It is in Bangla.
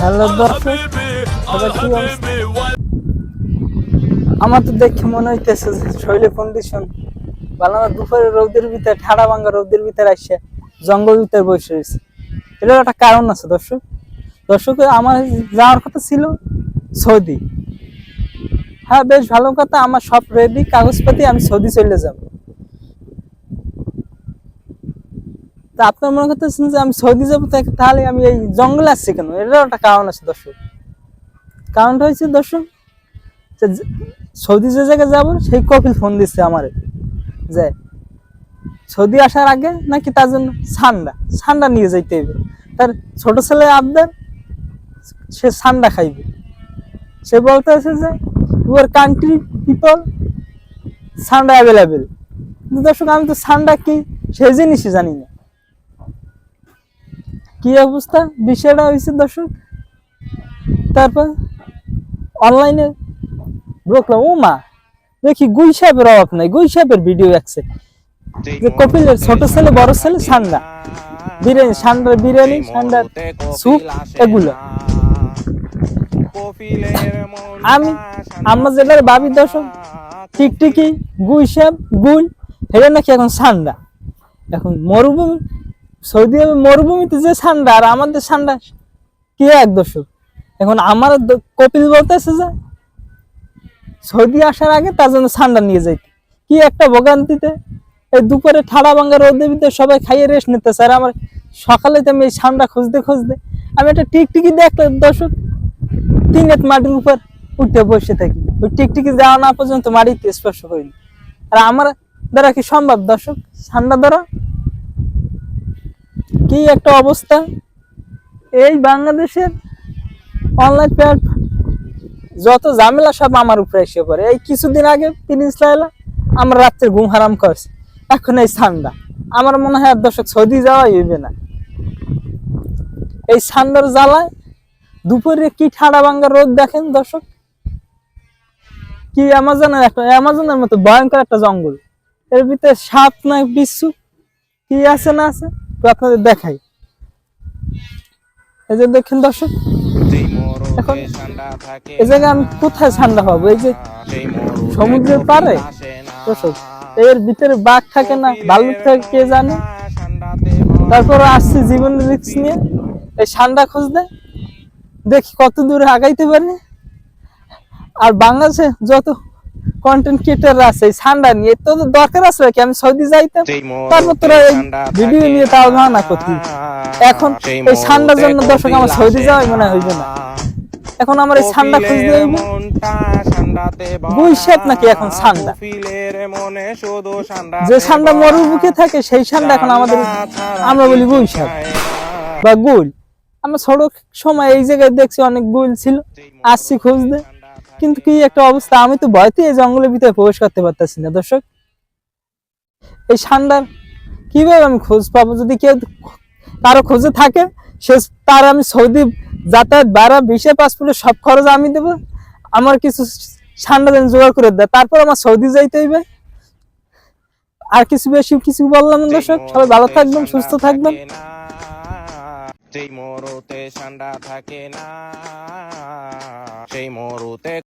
হ্যালো দর্শক, সবার কি অবস্থা? আমার তো দেখে মনে হইতেছে যে শরীরের কন্ডিশন ভালো না। দুপুরে রোদের ভিতরে, ঠাড়া ভাঙ্গা রোদের ভিতরে আসছে জঙ্গল ভিতরে বসে রয়েছে। এটার একটা কারণ আছে দর্শক। আমার যাওয়ার কথা ছিল সৌদি। হ্যাঁ, বেশ ভালো কথা, আমার সব রেডি কাগজপাতি, আমি সৌদি চলে যাব। তা আপনার মনে করতেছেন যে আমি সৌদি যাবো, তাহলে আমি এই জঙ্গলে আসছি কেন? এটারও একটা কারণ আছে দর্শক। কারণটা হচ্ছে দর্শক, সৌদি যে জায়গায় যাবো সেই কপিল ফোন দিচ্ছে আমারে যে সৌদি আসার আগে নাকি তার জন্য ঠান্ডা নিয়ে যাইতে হবে। তার ছোট ছেলে আবদার, সে ঠান্ডা খাইবে। সে বলতে আছে যে ইউর কান্ট্রি পিপল ঠান্ডা অ্যাভেলেবেল। কিন্তু দর্শক, আমি তো ঠান্ডা কি সেই জিনিসই জানি না। কি অবস্থা বিষয়টা হয়েছে দর্শক। তারপর অনলাইনে ঢুকলাম, ও মা, দেখি গুই সাহেবের অভাব নাই, গুই সাহেবের ভিডিও আসছে যে কপিলের ছোট ছেলে বড় ছেলে বিরিয়ানি সান্ডার স্যুপ এগুলো। আমরা যেটা ভাবি দর্শক, টিকটিকি গুই সাহেব গুল এটা নাকি এখন ঠান্ডা। এখন মরুভূমি, সৌদি আরবে মরুভূমিতে যে ঠান্ডা আর আমাদের ঠান্ডা কি এক দর্শক। এখন আমার কপিল বলতেছে যে সৌদি আসার আগে তার জন্য ঠান্ডা নিয়ে যাইতে, কি একটা ভোগান্তিতে। এই দুপুরে ঠাড়া ভাঙ্গা রোদের ভিতরে সবাই খাইয়ে রেস্ট নিতেছে, আর আমার সকালে তো আমি এই ঠান্ডা খুঁজতে আমি একটা টিকটিকি দেখলাম দর্শক, 3 হাত মাটির উপর উঠে বসে থাকি। ওই টিকটিকি যাওয়া না পর্যন্ত মাটিতে স্পর্শ করিনি। আর আমার দ্বারা কি সম্ভব দর্শক ঠান্ডা দ্বারা? কি একটা অবস্থা। এই বাংলাদেশের অনলাইন প্ল্যাটফর্ম যত ঝামেলা সব আমার উপরে এসে পড়ে। এই কিছুদিন আগে প্রিন্স লায়লা আমার রাত্রে ঘুম হারাম করছে, এখন এই ঠান্ডা। আমার মনে হয় দর্শক সৌদি যাওয়াই হইবে না। এই ঠান্ডার জ্বালায় দুপুরে কি ঠাড়া ভাঙ্গা রোদ দেখেন দর্শক। কি অ্যামাজনের মতো ভয়ঙ্কর একটা জঙ্গল, এর ভিতরে সাপ না বিচ্ছু কি আছে না আছে তো আপনাদের দেখাই। এই যে দেখেন দর্শক, এখন এই জায়গায় আমি কোথায় ঠান্ডা পাবো? এই যে সমুদ্রের পাড়ে দর্শক, এর ভিতরে বাঘ থাকে না, ভাল্লুক থাকে কে জানে। তারপর আসছি জীবনের রিস্ক নিয়ে এই ঠান্ডা খুঁজতে, দেখি কত দূরে আগাইতে পারি। আর বাংলাদেশে যত কন্টেন্ট ক্রিয়েটার আছে এই ঠান্ডা নিয়ে, তো দরকার আছে কি আমি সৌদি যাইতাম, তারপর তোরা এই ভিডিও নিয়ে তাও না করতি। এখন এই ঠান্ডার জন্য দর্শক আমার সৌদি যাওয়াই মনে হইবে না। এখন আমার এই ঠান্ডা খুঁজতে হইবে। বুঝছেন নাকি এখন ঠান্ডা, যে ঠান্ডা মরুভূমিতে থাকে সেই ঠান্ডা এখন আমাদের, আমরা বলি বৈশাখ বা গুল। আমরা ছোট সময় এই জায়গায় দেখছি অনেক গুল ছিল, আসছি খুঁজতে, কিন্তু কি একটা অবস্থা। আমি তো ভয়তে এই জঙ্গলের ভিতরে প্রবেশ করতে পারতেছি না দর্শক। এই ঠান্ডার কিভাবে আমি খোঁজ পাবো? যদি কেউ কারো খোঁজে থাকে, সে তার আমি সৌদি যাতায়াত ভাড়া, ভিসা, পাসপোর্টের সব খরচ আমি দেবো। আমার কিছু ঠান্ডা দিন জোগাড় করে দেয়, তারপর আমার সৌদি যাইতে হইবে। আর কিছু বেশি কিছু বললাম না দর্শক। সবাই ভালো থাকবেন, সুস্থ থাকবেন। যেই মরুতে ঠান্ডা থাকে না, সেই মরুতে